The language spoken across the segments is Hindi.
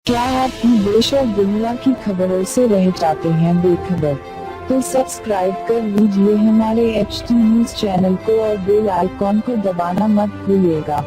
क्या आप देश और दुनिया की खबरों से रह जाते हैं बेखबर? तो सब्सक्राइब कर लीजिए हमारे HT न्यूज चैनल को और बेल आइकॉन को दबाना मत भूलिएगा।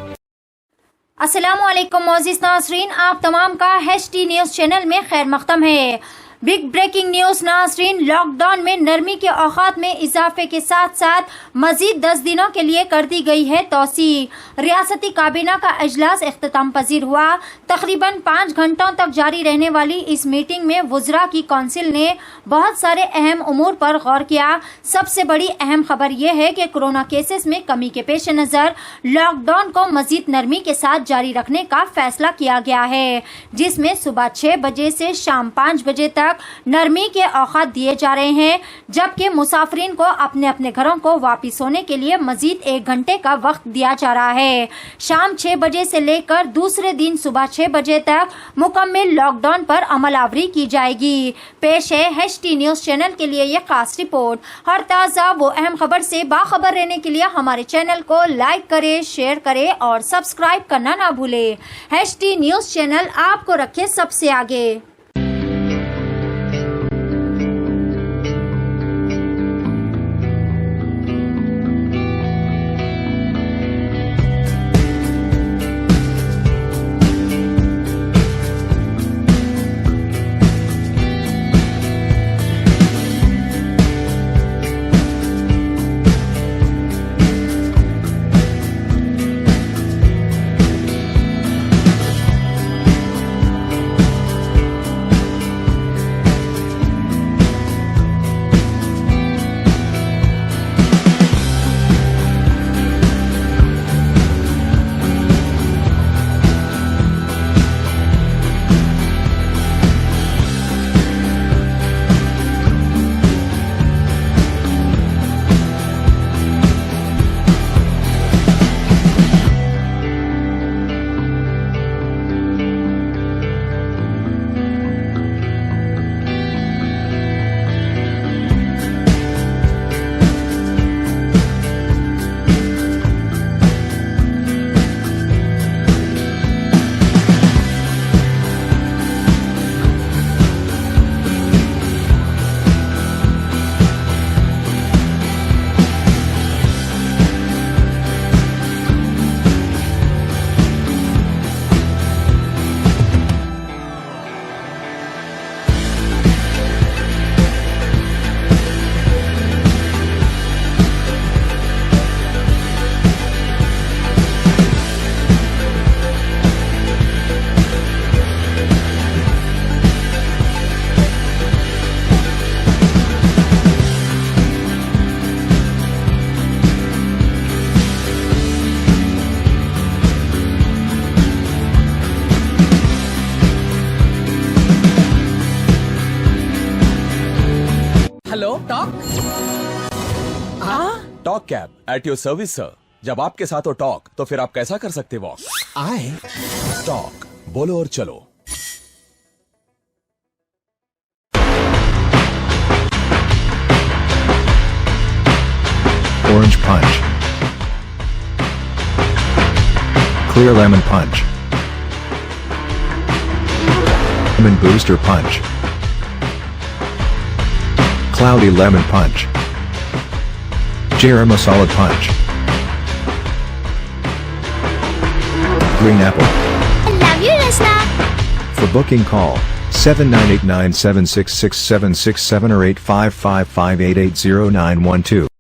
अस्सलामुअलैकुम मोअज़्ज़िज़ नाज़रीन, आप तमाम का HT न्यूज चैनल में खैर मक़दम है। बिग ब्रेकिंग न्यूज नाज़रीन, लॉकडाउन में नरमी के औकात में इजाफे के साथ साथ मजीद 10 दिनों के लिए कर दी गई है तौसी। रियासती काबीना का इजलास इख्तिताम पजीर हुआ। तकरीबन 5 घंटों तक जारी रहने वाली इस मीटिंग में वुज़रा की कौंसिल ने बहुत सारे अहम उमूर पर गौर किया। सबसे बड़ी अहम खबर यह है कि कोरोना केसेस में कमी के पेश नज़र लॉकडाउन को मजीद नरमी के साथ जारी रखने का फैसला किया गया है, जिसमें सुबह 6 बजे से शाम 5 बजे तक नरमी के औकात दिए जा रहे हैं, जबकि मुसाफिरीन को अपने अपने घरों को वापस होने के लिए मजीद 1 घंटे का वक्त दिया जा रहा है। शाम 6 बजे से लेकर दूसरे दिन सुबह 6 बजे तक मुकम्मल लॉकडाउन पर अमलावरी की जाएगी। पेश है HT न्यूज चैनल के लिए ये खास रिपोर्ट। हर ताज़ा वो अहम खबर से बाखबर रहने के लिए हमारे चैनल को लाइक करे, शेयर करे और सब्सक्राइब करना ना भूले। HT न्यूज चैनल आपको रखे सबसे आगे। Hello talk. Talk cab at your service sir. जब आपके साथ हो टॉक तो फिर आप कैसा कर सकते वॉक। आए टॉक बोलो और चलो। Orange Punch, Clear Lemon Punch, Lemon Booster Punch, Cloudy Lemon Punch, Garam Masala Punch, Green Apple. I love you, Rasna. For booking call 7989766767 or 85558809112.